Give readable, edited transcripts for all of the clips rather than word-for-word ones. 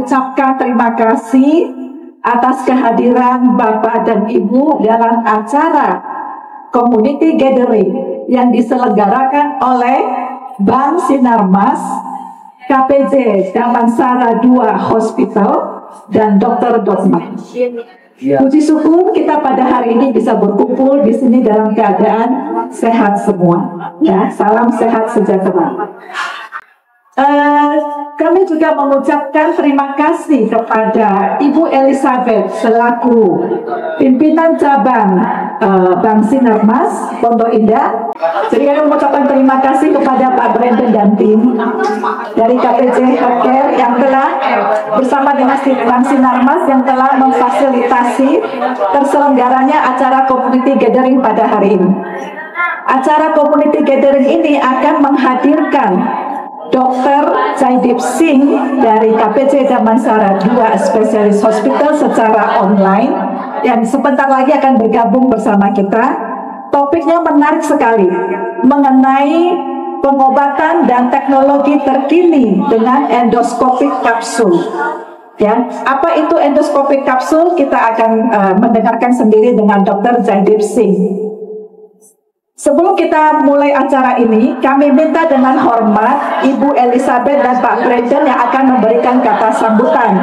mengucapkan terima kasih atas kehadiran Bapak dan Ibu dalam acara Community Gathering yang diselenggarakan oleh Bank Sinarmas, KPJ Damansara II Hospital, dan Dr. Dotma. Puji syukur kita pada hari ini bisa berkumpul di sini dalam keadaan sehat semua. Ya, salam sehat sejahtera. Kami juga mengucapkan terima kasih kepada Ibu Elizabeth selaku pimpinan cabang Bank Sinarmas Pondok Indah. Jadi kami mengucapkan terima kasih kepada Pak Brandon dan tim dari KPJ Healthcare yang telah bersama dengan Bank Sinarmas yang telah memfasilitasi terselenggaranya acara Community Gathering pada hari ini. Acara Community Gathering ini akan menghadirkan Dr. Jaidip Singh dari KPJ Damansara II Specialist Hospital secara online yang sebentar lagi akan bergabung bersama kita. Topiknya menarik sekali mengenai pengobatan dan teknologi terkini dengan endoscopic kapsul. Ya, apa itu endoscopic kapsul? Kita akan mendengarkan sendiri dengan Dr. Jaidip Singh. Sebelum kita mulai acara ini, kami minta dengan hormat Ibu Elizabeth dan Pak Brandon yang akan memberikan kata sambutan.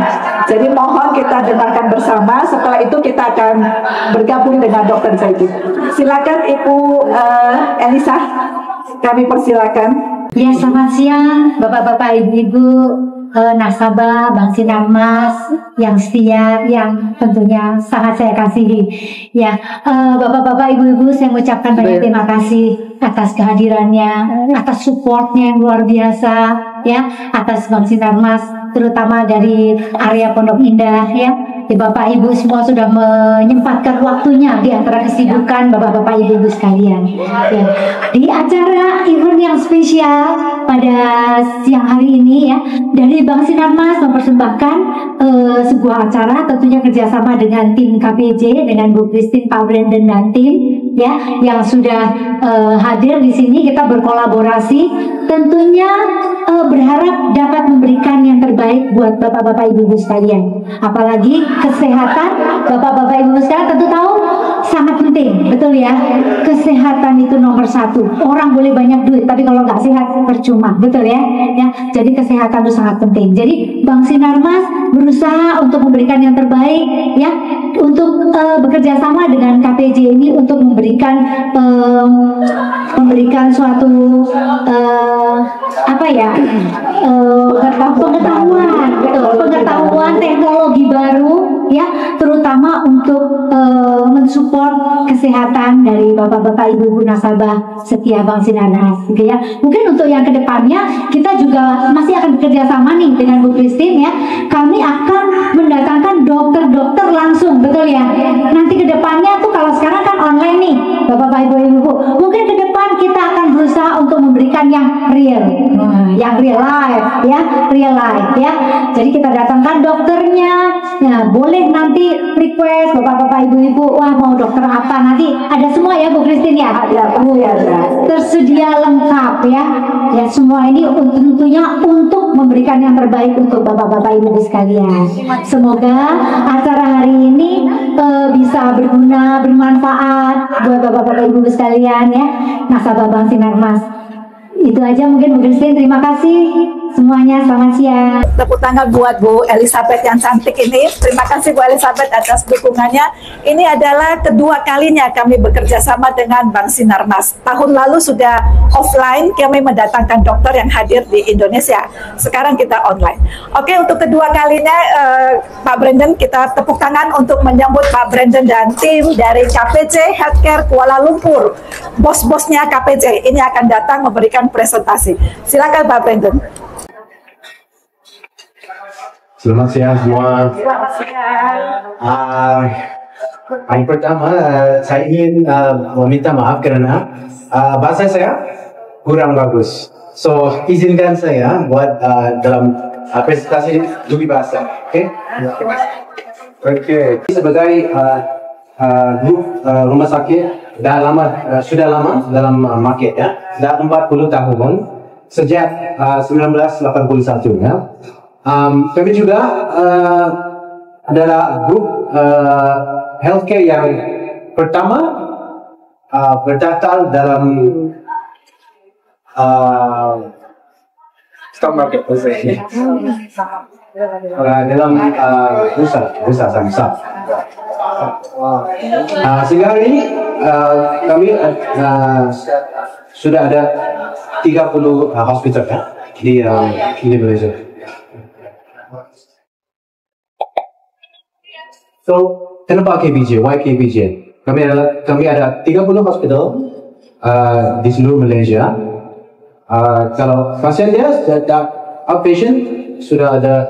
Jadi mohon kita dengarkan bersama, setelah itu kita akan bergabung dengan Dr. Jaidip. Silakan Ibu Elisa, kami persilakan. Ya, selamat siang Bapak-bapak, Ibu-ibu, nasabah Bank Sinarmas yang setia, yang tentunya sangat saya kasihi. Ya, Bapak-bapak, Ibu-ibu, saya mengucapkan banyak terima kasih atas kehadirannya, atas supportnya yang luar biasa, ya, atas Bank Sinarmas, terutama dari area Pondok Indah, ya. Bapak Ibu semua sudah menyempatkan waktunya di antara kesibukan Bapak-bapak Ibu-ibu sekalian. Ya. Di acara event yang spesial pada siang hari ini, ya, dari Bank Sinarmas mempersembahkan sebuah acara, tentunya kerjasama dengan tim KPJ, dengan Bu Christine, Pak Brandon dan tim, ya, yang sudah hadir di sini. Kita berkolaborasi, tentunya berharap dapat memberikan yang terbaik buat Bapak-bapak Ibu-ibu sekalian. Apalagi kesehatan Bapak-bapak Ibu sekalian tentu tahu sangat penting, betul ya? Kesehatan itu nomor satu. Orang boleh banyak duit, tapi kalau nggak sehat percuma, betul ya? Ya, jadi kesehatan itu sangat penting. Jadi Bank Sinarmas berusaha untuk memberikan yang terbaik, ya, untuk bekerja sama dengan KPJ ini untuk memberikan suatu apa ya, pengetahuan teknologi baru, ya, terutama untuk mensupport kesehatan dari Bapak-bapak Ibu-ibu nasabah setia Bank Sinarmas, gitu ya. Mungkin untuk yang kedepannya kita juga masih akan bekerja sama nih dengan Bu Christine, ya. Kami akan mendatangkan dokter-dokter langsung, betul ya. Nanti kedepannya tuh kalau sekarang kan online nih, Bapak-bapak Ibu-ibu, mungkin ke depan kita akan berusaha untuk memberikan yang real, yang real life, ya, real life, ya. Jadi kita datangkan dokternya, ya, boleh nanti request Bapak-bapak Ibu-ibu, wah mau dokter apa, nanti ada semua ya Bu Christine, ya. Tersedia lengkap, ya. Ya, semua ini tentunya untuk memberikan yang terbaik untuk Bapak-bapak Ibu sekalian. Semoga acara hari ini bisa berguna, bermanfaat buat Bapak-bapak Ibu sekalian, ya, nasabah Bank Sinarmas. Itu aja mungkin Bu Christine, terima kasih semuanya, selamat siang. Tepuk tangan buat Bu Elizabeth yang cantik ini. Terima kasih Bu Elizabeth atas dukungannya. Ini adalah kedua kalinya kami bekerja sama dengan Bank Sinarmas. Tahun lalu sudah offline, kami mendatangkan dokter yang hadir di Indonesia. Sekarang kita online. Oke, untuk kedua kalinya Pak Brandon, kita tepuk tangan untuk menyambut Pak Brandon dan tim dari KPJ Healthcare Kuala Lumpur. Bos-bosnya KPJ ini akan datang memberikan presentasi. Silakan Pak Brandon. Selamat siang semua. Selamat siang. Yang pertama, saya ingin meminta maaf karena bahasa saya kurang bagus. So, izinkan saya buat dalam presentasi lebih bahasa. Oke? Oke. Sebagai grup rumah sakit sudah lama dalam market, ya. Dah 40 tahun sejak 1981, ya. Kami juga adalah grup healthcare yang pertama berdaftar dalam stock market dalam bursa saham. Sehingga hari ini kami sudah ada 30 hospital di Malaysia. So, kenapa KPJ? Why KPJ? Kami ada 30 hospital di seluruh Malaysia. Kalau pasien dia outpatient sudah ada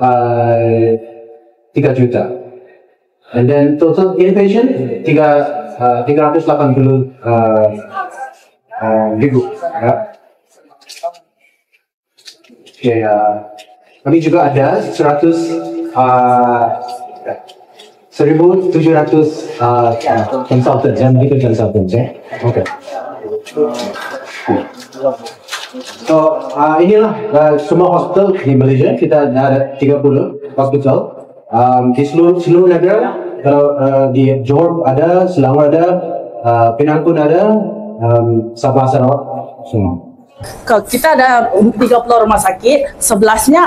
3 juta. And then total inpatient 380 ribu. Ya. Okay, kami juga ada 1,700 consultants yang begitu consultants ya. Okay. So inilah semua hospital di Malaysia. Kita ada 30 hospital di seluruh negara. Kalau di Johor ada, Selangor ada, Penang pun ada, Sabah Sarawak semua. Kita ada 30 rumah sakit, 11-nya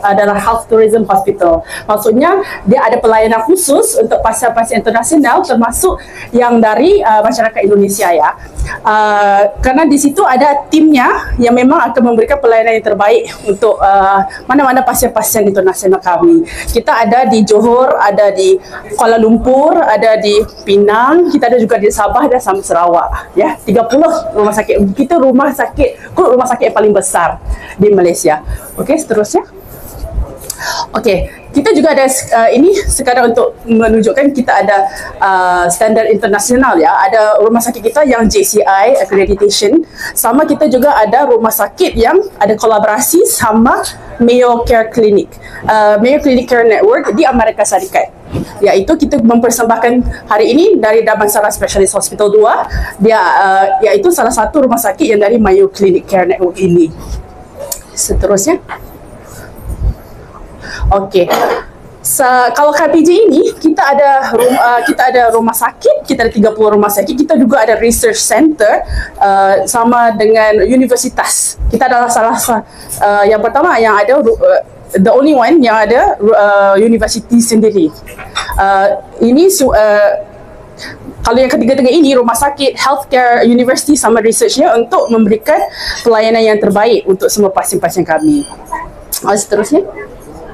adalah health tourism hospital. Maksudnya dia ada pelayanan khusus untuk pasien-pasien internasional termasuk yang dari masyarakat Indonesia ya. Karena di situ ada timnya yang memang akan memberikan pelayanan yang terbaik untuk mana-mana pasien-pasien internasional kami. Kita ada di Johor, ada di Kuala Lumpur, ada di Penang, kita ada juga di Sabah dan sama Sarawak ya. 30 rumah sakit. Kita rumah sakit yang paling besar di Malaysia. Okey, seterusnya. Okey, kita juga ada ini sekadar untuk menunjukkan kita ada standar internasional ya. Ada rumah sakit kita yang JCI accreditation. Sama kita juga ada rumah sakit yang ada kolaborasi sama Mayo Care Clinic. Mayo Clinic Care Network di Amerika Syarikat. Iaitu kita mempersembahkan hari ini dari Damansara Specialist Hospital 2. Dia iaitu salah satu rumah sakit yang dari Mayo Clinic Care Network ini. Seterusnya. Okey. Kalau KPJ ini kita ada rumah sakit, kita ada 30 rumah sakit, kita juga ada research center sama dengan universitas. Kita adalah yang pertama yang ada the only one yang ada university sendiri. Kalau yang ketiga-tiga ini rumah sakit, healthcare, university sama researchnya untuk memberikan pelayanan yang terbaik untuk semua pasien-pasien kami. Seterusnya.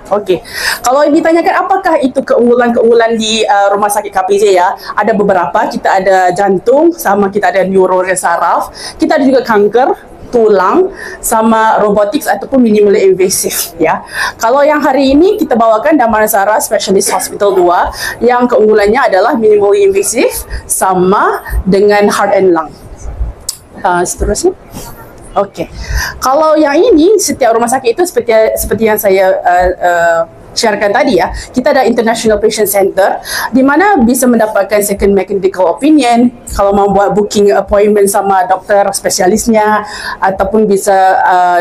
Okey, kalau ditanyakan apakah itu keunggulan-keunggulan di rumah sakit KPJ ya, ada beberapa. Kita ada jantung, sama kita ada neuro dan saraf. Kita ada juga kanker tulang sama robotics ataupun minimally invasive ya. Kalau yang hari ini kita bawakan Damansara Specialist Hospital 2 yang keunggulannya adalah minimally invasive sama dengan heart and lung. Seterusnya. Okey. Kalau yang ini setiap rumah sakit itu seperti yang saya sharekan tadi ya, kita ada International Patient Center di mana bisa mendapatkan second medical opinion kalau mau buat booking appointment sama dokter spesialisnya, ataupun bisa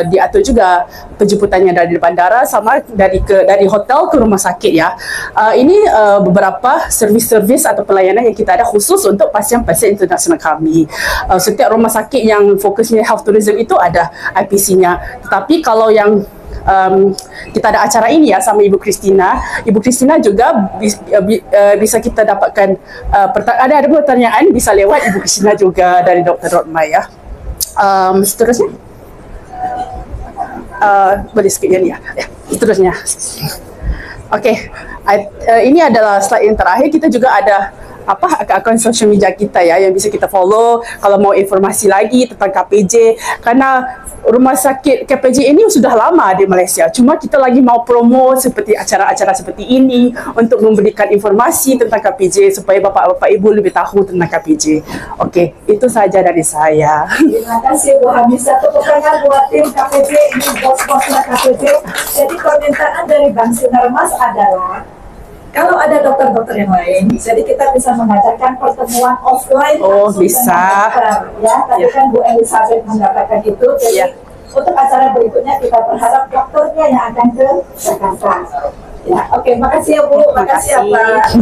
diatur juga penjemputannya dari bandara sama dari hotel ke rumah sakit ya. Ini beberapa servis-servis atau pelayanan yang kita ada khusus untuk pasien-pasien internasional kami. Setiap rumah sakit yang fokusnya health tourism itu ada IPC-nya. Tetapi kalau yang kita ada acara ini ya sama Ibu Christina. Ibu Christina juga bisa kita dapatkan ada pertanyaan bisa lewat Ibu Christina juga dari Dr. Rotmai ya. Seterusnya. Boleh sikit ya. Seterusnya. Okey. Ini adalah slide yang terakhir. Kita juga ada akaun social media kita ya yang bisa kita follow kalau mau informasi lagi tentang KPJ, karena rumah sakit KPJ ini sudah lama di Malaysia, cuma kita lagi mau promo seperti acara-acara seperti ini untuk memberikan informasi tentang KPJ supaya bapak-bapak ibu lebih tahu tentang KPJ. Okey, itu saja dari saya. Terima kasih Bu Hamisa. Tepuk tangan buat tim KPJ ini, bos-bosnya KPJ. Jadi permintaan dari Bang Sinarmas adalah kalau ada dokter-dokter yang lain, jadi kita bisa mengadakan pertemuan offline. Oh, bisa. Ya, tadi kan Bu Elizabeth mengatakan itu. Jadi Untuk acara berikutnya kita berharap dokternya yang akan ke Jakarta. Ya, oke, makasih ya Bu, makasih ya Pak.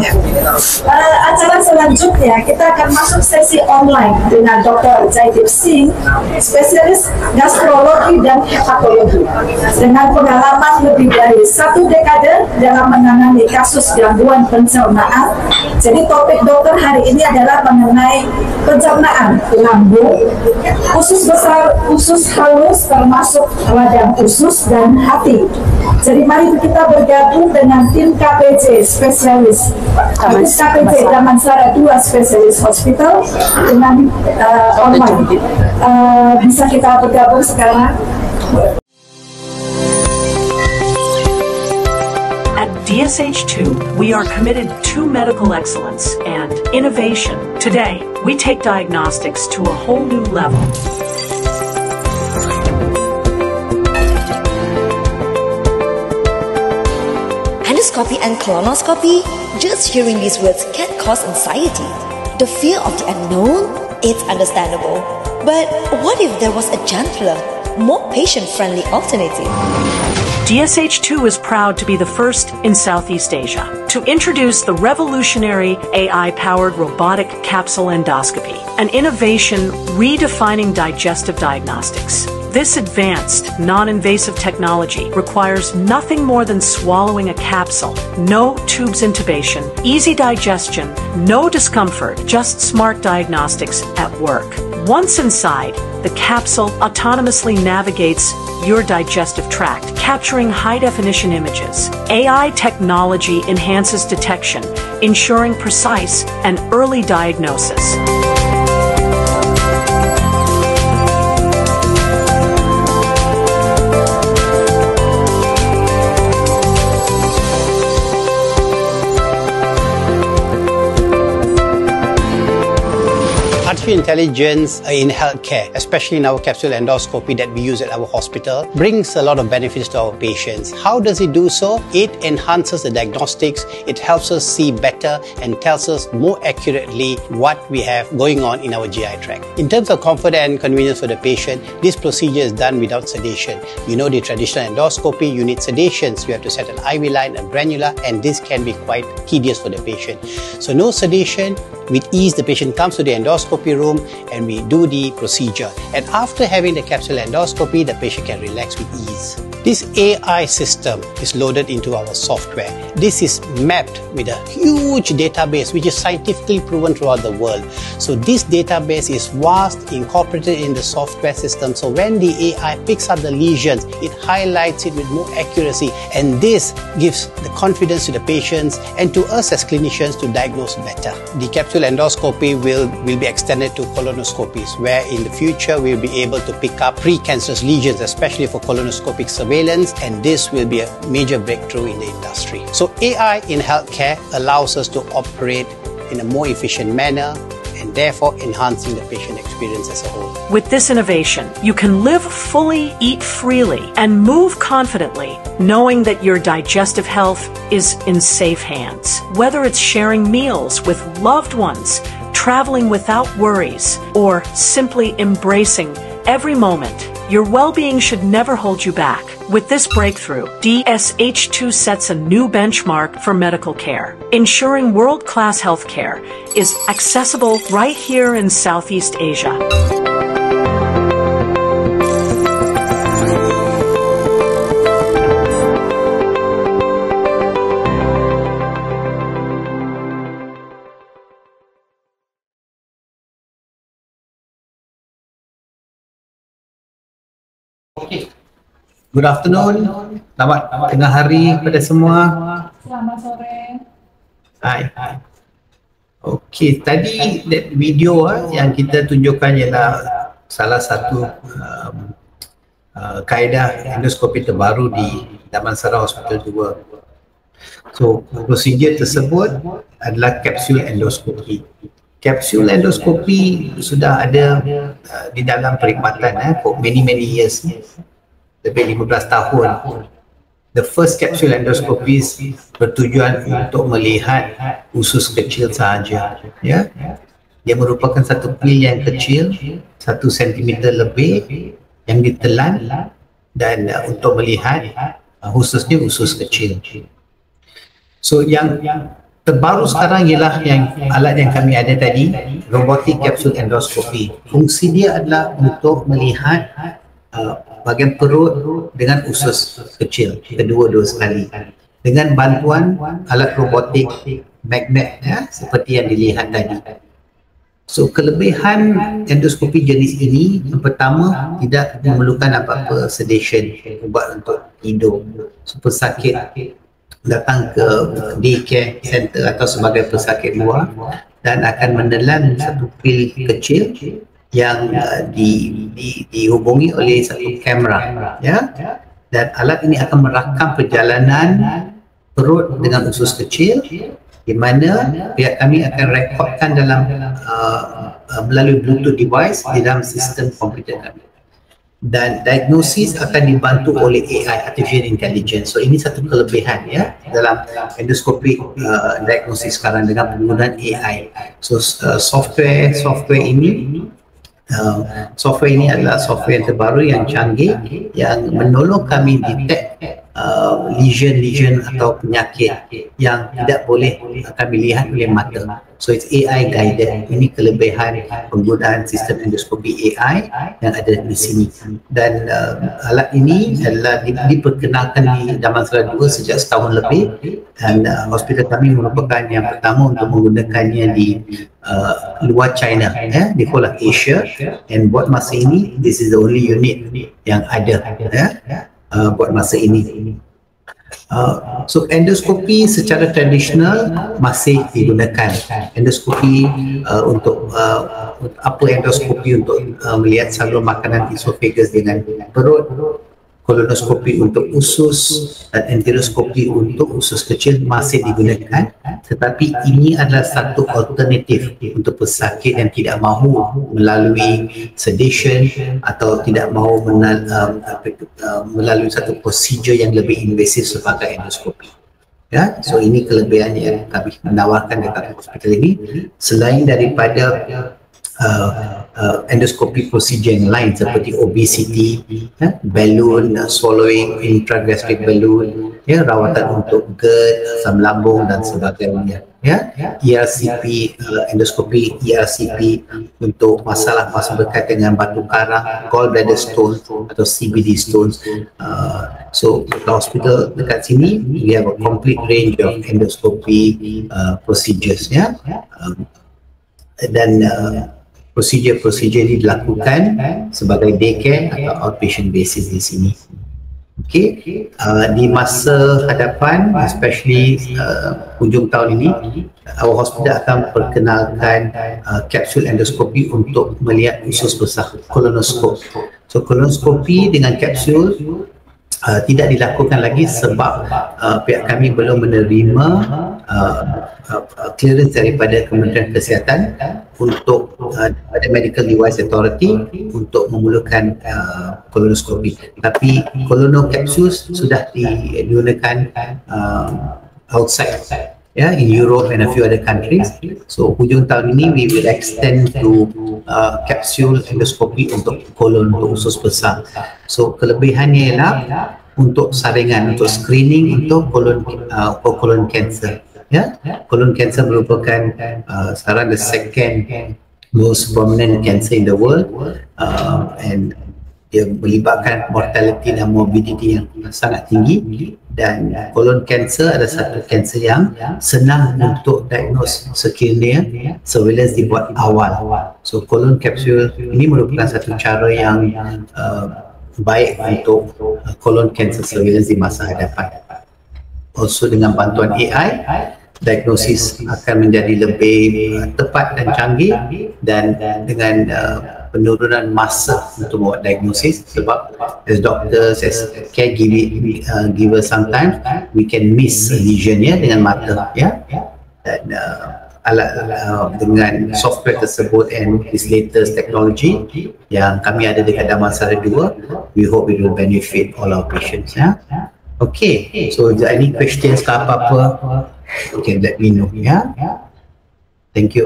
Acara selanjutnya kita akan masuk sesi online dengan Dr. Jaidip Singh, spesialis gastrologi dan hepatologi, dengan pengalaman lebih dari 1 dekade dalam menangani kasus gangguan pencernaan. Jadi topik dokter hari ini adalah mengenai pencernaan lambung, usus besar, usus halus, termasuk radang usus dan hati. Jadi mari kita bergabung dengan tim KPJ spesialis KPJ Damansara 2 spesialis hospital dengan online. Bisa kita bergabung sekarang. At DSH2, we are committed to medical excellence and innovation. Today, we take diagnostics to a whole new level. Endoscopy and colonoscopy, just hearing these words can cause anxiety. The fear of the unknown, it's understandable. But what if there was a gentler, more patient-friendly alternative? DSH2 is proud to be the first in Southeast Asia to introduce the revolutionary AI-powered robotic capsule endoscopy, an innovation redefining digestive diagnostics. This advanced, non-invasive technology requires nothing more than swallowing a capsule, no tubes intubation, easy digestion, no discomfort, just smart diagnostics at work. Once inside, the capsule autonomously navigates your digestive tract, capturing high-definition images. AI technology enhances detection, ensuring precise and early diagnosis. Artificial intelligence in healthcare, especially in our capsule endoscopy that we use at our hospital, brings a lot of benefits to our patients. How does it do so? It enhances the diagnostics, it helps us see better and tells us more accurately what we have going on in our GI tract. In terms of comfort and convenience for the patient, this procedure is done without sedation. You know, the traditional endoscopy, you need sedations. You have to set an IV line, a granula, and this can be quite tedious for the patient. So no sedation. With ease, the patient comes to the endoscopy room and we do the procedure. And after having the capsule endoscopy, the patient can relax with ease. This AI system is loaded into our software. This is mapped with a huge database which is scientifically proven throughout the world. So this database is vast, incorporated in the software system. So when the AI picks up the lesions, it highlights it with more accuracy, and this gives the confidence to the patients and to us as clinicians to diagnose better. The capsule endoscopy will be extended to colonoscopies, where in the future we'll be able to pick up precancerous lesions, especially for colonoscopic surveillance, and this will be a major breakthrough in the industry. So AI in healthcare allows us to operate in a more efficient manner and therefore enhancing the patient experience as a whole. With this innovation, you can live fully, eat freely, and move confidently, knowing that your digestive health is in safe hands. Whether it's sharing meals with loved ones, traveling without worries, or simply embracing every moment, your well-being should never hold you back. With this breakthrough, DSH2 sets a new benchmark for medical care, ensuring world-class healthcare is accessible right here in Southeast Asia. Good afternoon, selamat tengah hari pada semua. Selamat sore. Hai. Okey, tadi video yang kita tunjukkan ialah salah satu kaedah endoskopi terbaru di Damansara Hospital 2. So, prosedur tersebut adalah kapsul endoskopi. Kapsul endoskopi sudah ada di dalam perkhidmatan for many years. Lebih 15 tahun. The first capsule endoscopies bertujuan untuk melihat usus kecil sahaja. Ya, dia merupakan satu pil yang kecil, 1 cm lebih, yang ditelan dan untuk melihat khususnya usus kecil. So yang terbaru sekarang ialah yang alat yang kami ada tadi, robotic capsule endoscopy. Fungsi dia adalah untuk melihat bahagian perut dengan usus kecil kedua-dua sekali dengan bantuan alat robotik magnet seperti yang dilihat tadi. So kelebihan endoskopi jenis ini, yang pertama, tidak memerlukan apa-apa sedation, ubat untuk tidur. So pesakit datang ke daycare center atau sebagai pesakit luar dan akan menelan satu pil kecil yang dihubungi oleh satu kamera, ya, dan alat ini akan merakam perjalanan perut dengan usus kecil, di mana pihak kami akan rekodkan dalam melalui Bluetooth device di dalam sistem komputer kami, dan diagnosis akan dibantu oleh AI, artificial intelligence. So ini satu kelebihan ya dalam endoskopi diagnosis sekarang dengan penggunaan AI. So software ini adalah software yang terbaru, yang canggih, yang menolong kami detect lesion atau penyakit yang tidak boleh kami lihat oleh mata. So it's AI guided. Ini kelebihan penggunaan sistem endoskopi AI yang ada di sini. Dan alat ini adalah diperkenalkan di Damansara 2 sejak setahun lebih, dan hospital kami merupakan yang pertama untuk menggunakannya di luar China, di whole of Asia. And buat masa ini, this is the only unit yang ada buat masa ini. So endoskopi secara tradisional masih digunakan. Endoskopi untuk apa endoskopi untuk melihat saluran makanan esophagus dengan perut, kolonoskopi untuk usus, dan enteroskopi untuk usus kecil masih digunakan, tetapi ini adalah satu alternatif untuk pesakit yang tidak mahu melalui sedation atau tidak mahu melalui satu prosedur yang lebih invasif sebagai endoskopi. Ya, so ini kelebihan yang kami menawarkan dekat hospital ini, selain daripada endoskopi prosedur yang lain seperti obesity, balloon swallowing, intragastric balloon, rawatan untuk GERD, asam lambung dan sebagainya. ERCP, endoskopi ERCP untuk masalah berkaitan dengan batu karang, gallbladder stone atau CBD stones. So the hospital dekat sini, we have a complete range of endoscopy procedures, dan prosedur ini dilakukan sebagai daycare atau outpatient basis di sini. Di masa hadapan, especially hujung tahun ini, our hospital akan perkenalkan capsule endoskopi untuk melihat usus besar, colonoscope. So colonoscopi dengan kapsul tidak dilakukan lagi sebab pihak kami belum menerima clearance daripada Kementerian Kesihatan untuk ada Medical Device Authority untuk memerlukan kolonoskopi. Tapi colonocapsules sudah digunakan outside, in Europe and a few other countries. So hujung tahun ini we will extend to capsule endoscopy untuk kolon, untuk usus besar. So kelebihannya ialah untuk saringan, untuk screening untuk kolon cancer. Colon cancer merupakan sekarang the second most prominent cancer in the world, and dia melibatkan mortality dan morbidity yang sangat tinggi, dan colon cancer adalah satu cancer yang senang untuk diagnose sekiranya surveillance dibuat awal. So colon capsule ini merupakan satu cara yang baik untuk colon cancer surveillance di masa hadapan. Also dengan bantuan AI, diagnosis akan menjadi lebih tepat dan canggih, dan dengan penurunan masa untuk buat diagnosis, sebab as doctors, as caregivers sometimes we can miss lesion dengan mata, dan dengan software tersebut and this latest technology yang kami ada dekat Damansara 2, we hope it will benefit all our patients. Okay, so is there any questions ke apa-apa? Okay, let me know. Thank you.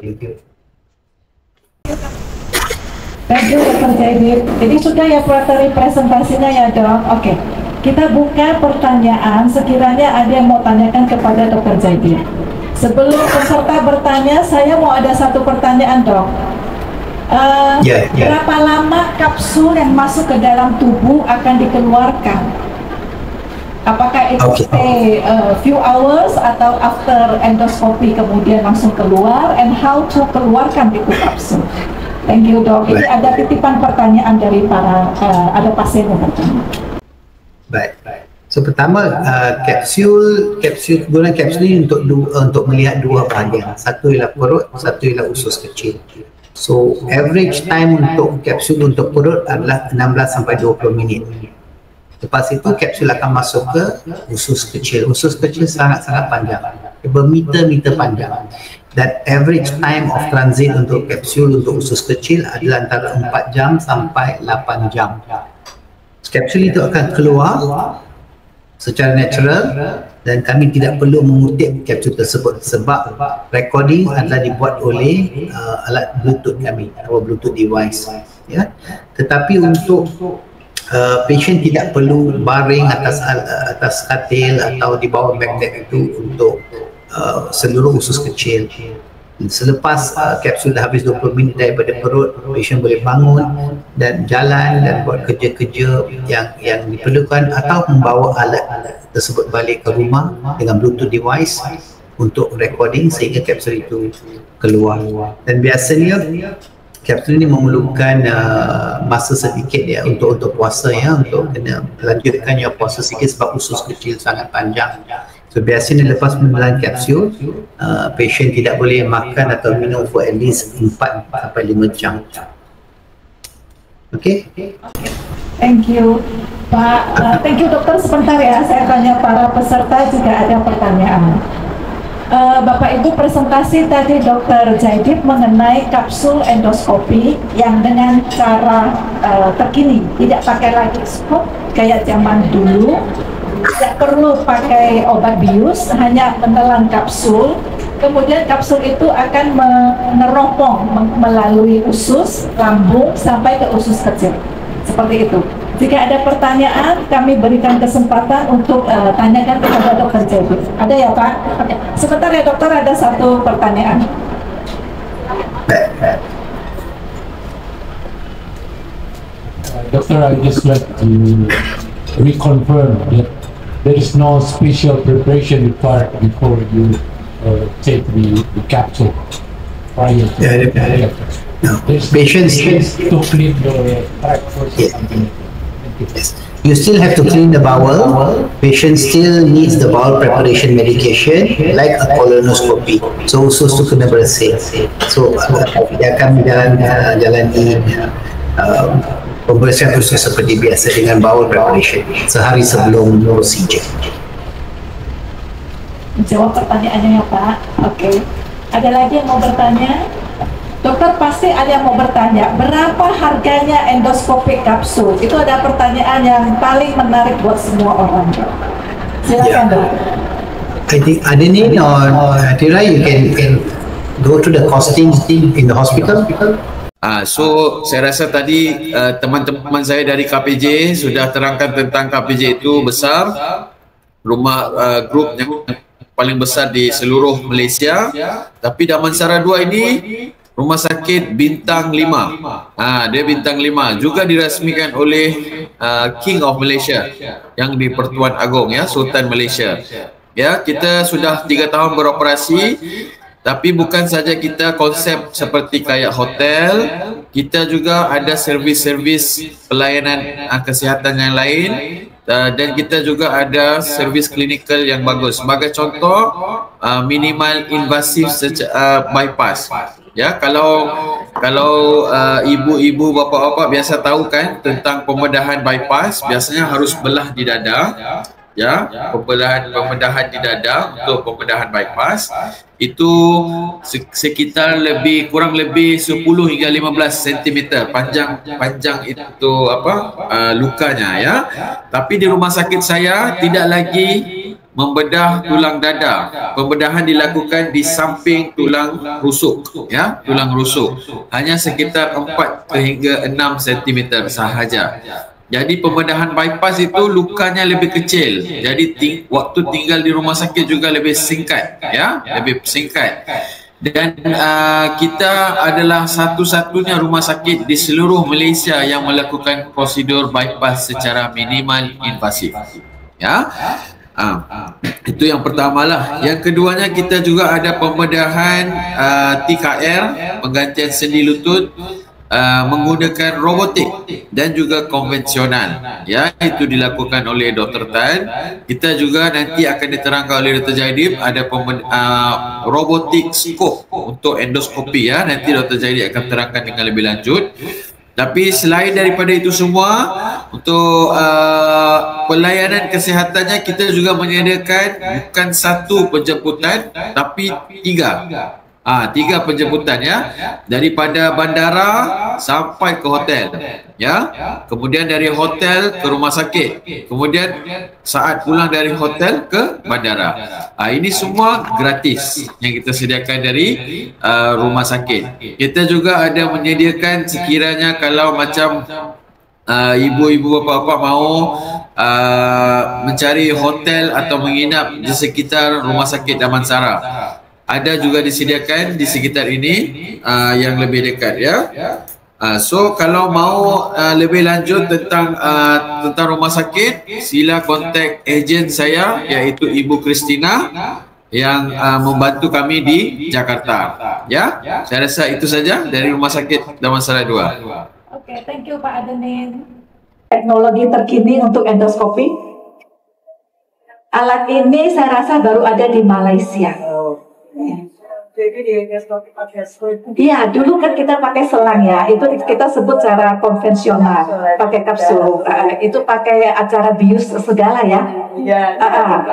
Thank you Dr. Jaidip. Jadi sudah ya materi presentasinya ya dok. Oke, kita buka pertanyaan. Sekiranya ada yang mau tanyakan kepada Dr. Jaidip. Sebelum peserta bertanya, saya mau ada satu pertanyaan dok. Berapa lama kapsul yang masuk ke dalam tubuh akan dikeluarkan? Apakah itu stay few hours atau after endoscopy kemudian langsung keluar, and how to keluarkan itu kapsul? Thank you dok. Ini ada titipan pertanyaan dari para ada pasien yang bertanya. Baik. So pertama kapsul ini untuk melihat dua bahagian. Satu ialah perut, satu ialah usus kecil. So average time untuk kapsul untuk perut adalah 16 sampai 20 minit. Lepas itu kapsul akan masuk ke usus kecil. Usus kecil sangat-sangat panjang, bermeter-meter panjang. Dan average time of transit untuk kapsul untuk usus kecil adalah antara 4 jam sampai 8 jam. Kapsul itu akan keluar secara natural dan kami tidak perlu mengutip kapsul tersebut sebab recording adalah dibuat oleh alat Bluetooth kami, our Bluetooth device. Ya. Tetapi untuk patient tidak perlu baring atas katil atau di bawah magnet itu untuk seluruh usus kecil. Selepas kapsul dah habis 20 minit daripada perut, patient boleh bangun dan jalan dan buat kerja-kerja yang diperlukan atau membawa alat tersebut balik ke rumah dengan Bluetooth device untuk recording sehingga kapsul itu keluar. Dan biasanya kapsul ini memerlukan masa sedikit ya untuk puasa ya, untuk kena lanjutkan yang puasa sikit sebab usus kecil sangat panjang. So biasanya lepas menelan kapsul, patient tidak boleh makan atau minum for at least 4 sampai 5 jam. Okay? Thank you Pak. Thank you dokter. Sebentar ya, saya tanya para peserta jika ada pertanyaan. Bapak Ibu, presentasi tadi Dr. Jaidip mengenai kapsul endoskopi yang dengan cara terkini, tidak pakai lagi skop kayak zaman dulu, tidak perlu pakai obat bius, hanya menelan kapsul, kemudian kapsul itu akan meneropong melalui usus, lambung sampai ke usus kecil, seperti itu. Jika ada pertanyaan, kami berikan kesempatan untuk tanyakan kepada Dr. Jaidip. Ada ya Pak? Oke. Sebentar ya dokter, ada satu pertanyaan. Doctor, I just like to reconfirm that there is no special preparation required before you take the capsule prior to patients to clean the tract first or something. Yes. You still have to clean the bowel. Patient still needs the bowel preparation medication like a colonoscopy. So usus tu kena bersih. So dia akan jalani pembersihan usus seperti biasa dengan bowel preparation sehari sebelum procedure. Jawab pertanyaannya ya Pak. Oke. Ada lagi yang mau bertanya? Dokter, pasti ada yang mau bertanya, berapa harganya endoskopi kapsul? Itu ada pertanyaan yang paling menarik buat semua orang. Silakan dok. I think Adenin or Tira, you can go to the costing in the hospital. So saya rasa tadi teman-teman saya dari KPJ sudah terangkan tentang KPJ itu besar, rumah grup yang paling besar di seluruh Malaysia. Tapi Damansara 2 ini Rumah Sakit Bintang 5. Dia Bintang 5 juga dirasmikan oleh King of Malaysia yang di Pertuan Agong ya, Sultan Malaysia. Ya, kita sudah 3 tahun beroperasi, tapi bukan saja kita konsep seperti kayak hotel, kita juga ada servis-servis pelayanan kesihatan yang lain, dan kita juga ada servis klinikal yang bagus. Sebagai contoh, minimal invasif bypass. Ya, kalau ibu-ibu, bapa-bapa biasa tahu kan tentang pembedahan bypass, biasanya harus belah di dada. Ya, pembedahan di dada untuk pembedahan bypass itu sekitar kurang lebih 10 hingga 15 cm panjang itu lukanya ya. Tapi di rumah sakit saya tidak lagi membedah tulang dada. Pembedahan dilakukan di samping tulang rusuk, ya, tulang rusuk. Hanya sekitar 4 hingga 6 cm sahaja. Jadi pembedahan bypass itu lukanya lebih kecil. Jadi waktu tinggal di rumah sakit juga lebih singkat, ya, lebih singkat. Dan kita adalah satu-satunya rumah sakit di seluruh Malaysia yang melakukan prosedur bypass secara minimal invasif. Ya. Itu yang pertamalah. Yang keduanya kita juga ada pembedahan TKR, penggantian sendi lutut, menggunakan robotik dan juga konvensional. Ya, itu dilakukan oleh Dr. Tan. Kita juga nanti akan diterangkan oleh Dr. Jaidib ada robotik scope untuk endoskopi, ya. Nanti Dr. Jaidib akan terangkan dengan lebih lanjut. Tapi selain daripada itu semua, untuk pelayanan kesihatannya kita juga menyediakan bukan satu penjemputan tapi 3. 3 penjemputan, ya, daripada bandara sampai ke hotel, ya, kemudian dari hotel ke rumah sakit, kemudian saat pulang dari hotel ke bandara. Ini semua gratis yang kita sediakan dari rumah sakit. Kita juga ada menyediakan sekiranya kalau macam ibu-ibu bapa-bapa mau mencari hotel atau menginap di sekitar rumah sakit Damansara, ada juga disediakan di sekitar ini yang lebih dekat, ya. So kalau mau lebih lanjut tentang rumah sakit, sila kontak ejen saya iaitu Ibu Christina yang membantu kami di Jakarta, ya. Saya rasa itu saja dari Rumah Sakit Damansara 2. Oke, thank you Pak Adenin. Teknologi terkini untuk endoskopi. Alat ini saya rasa baru ada di Malaysia. Jadi di endoskopi pakai iya, dulu kan kita pakai selang, ya. Itu kita sebut cara konvensional, pakai kapsul. Itu pakai acara bius segala, ya. Iya.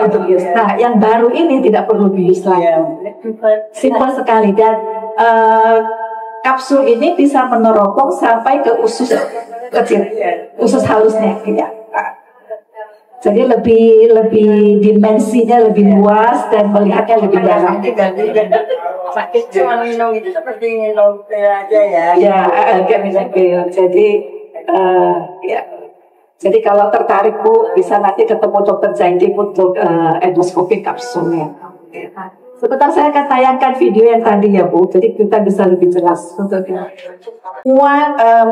Untuk bius. Nah, yang baru ini tidak perlu bius lagi. Simpel sekali, dan kapsul ini bisa meneropong sampai ke usus kecil, usus halusnya, ya. Jadi lebih dimensinya lebih luas dan melihatnya lebih dalam. Sakit cuma minum itu seperti minum pil aja, ya. Ya, agak minum pil. Jadi ya. Jadi kalau tertarik Bu, bisa nanti ketemu Dr. Jaidib untuk endoskopi kapsulnya. Sebentar saya akan tayangkan video yang tadi, ya Bu. Jadi kita bisa lebih jelas untuk semua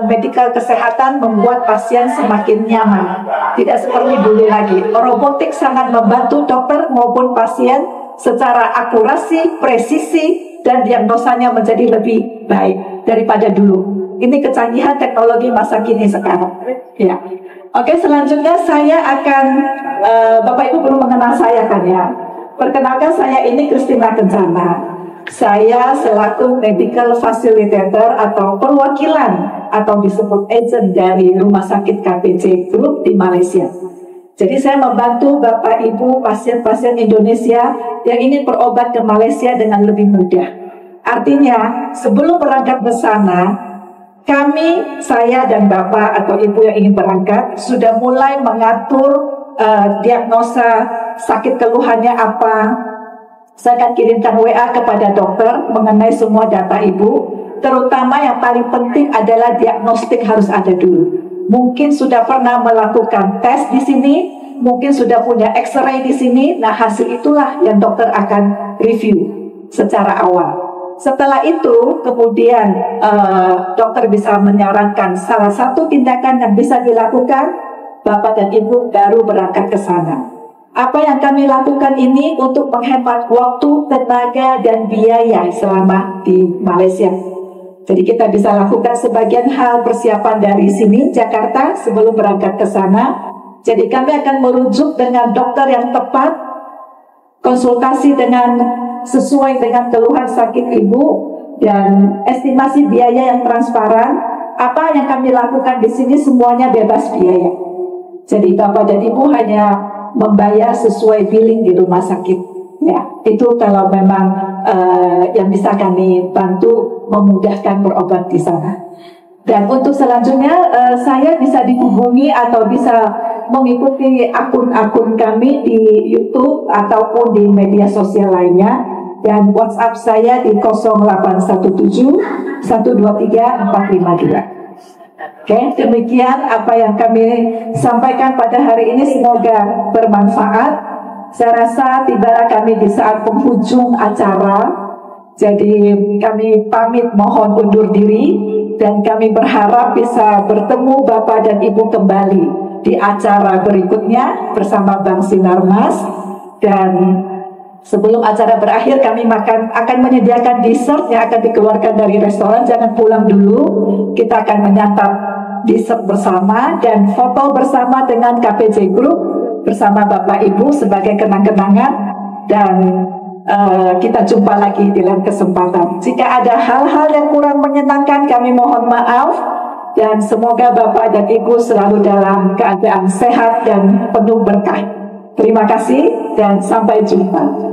medikal kesehatan membuat pasien semakin nyaman. Tidak seperti dulu lagi. Robotik sangat membantu dokter maupun pasien secara akurasi, presisi, dan diagnosanya menjadi lebih baik daripada dulu. Ini kecanggihan teknologi masa kini sekarang. Ya. Oke, selanjutnya saya akan Bapak Ibu belum mengenal saya kan, ya. Perkenalkan, saya ini Christina Kencana. Saya selaku medical facilitator atau perwakilan atau disebut agent dari Rumah Sakit KPJ Group di Malaysia. Jadi saya membantu Bapak Ibu pasien-pasien Indonesia yang ingin berobat ke Malaysia dengan lebih mudah. Artinya sebelum berangkat ke sana, kami, saya dan Bapak atau Ibu yang ingin berangkat sudah mulai mengatur diagnosa sakit keluhannya apa. Saya akan kirimkan WA kepada dokter mengenai semua data Ibu. Terutama yang paling penting adalah diagnostik harus ada dulu. Mungkin sudah pernah melakukan tes di sini, mungkin sudah punya X-ray di sini. Nah, hasil itulah yang dokter akan review secara awal. Setelah itu, kemudian dokter bisa menyarankan salah satu tindakan yang bisa dilakukan. Bapak dan Ibu baru berangkat ke sana. Apa yang kami lakukan ini untuk menghemat waktu, tenaga, dan biaya selama di Malaysia. Jadi kita bisa lakukan sebagian hal persiapan dari sini, Jakarta, sebelum berangkat ke sana. Jadi kami akan merujuk dengan dokter yang tepat, konsultasi dengan sesuai dengan keluhan sakit Ibu, dan estimasi biaya yang transparan. Apa yang kami lakukan di sini semuanya bebas biaya. Jadi Bapak dan Ibu hanya membayar sesuai billing di rumah sakit. Ya, itu kalau memang yang bisa kami bantu memudahkan berobat di sana. Dan untuk selanjutnya saya bisa dihubungi atau bisa mengikuti akun-akun kami di YouTube ataupun di media sosial lainnya, dan WhatsApp saya di 0817 123 452. Oke, demikian apa yang kami sampaikan pada hari ini, semoga bermanfaat. Saya rasa tibalah kami di saat penghujung acara, jadi kami pamit mohon undur diri, dan kami berharap bisa bertemu Bapak dan Ibu kembali di acara berikutnya bersama Bang Sinarmas. Dan sebelum acara berakhir, kami akan menyediakan dessert yang akan dikeluarkan dari restoran. Jangan pulang dulu, kita akan menyantap dessert bersama dan foto bersama dengan KPJ Group bersama Bapak Ibu sebagai kenang-kenangan. Dan kita jumpa lagi di lain kesempatan. Jika ada hal-hal yang kurang menyenangkan, kami mohon maaf, dan semoga Bapak dan Ibu selalu dalam keadaan sehat dan penuh berkah. Terima kasih dan sampai jumpa.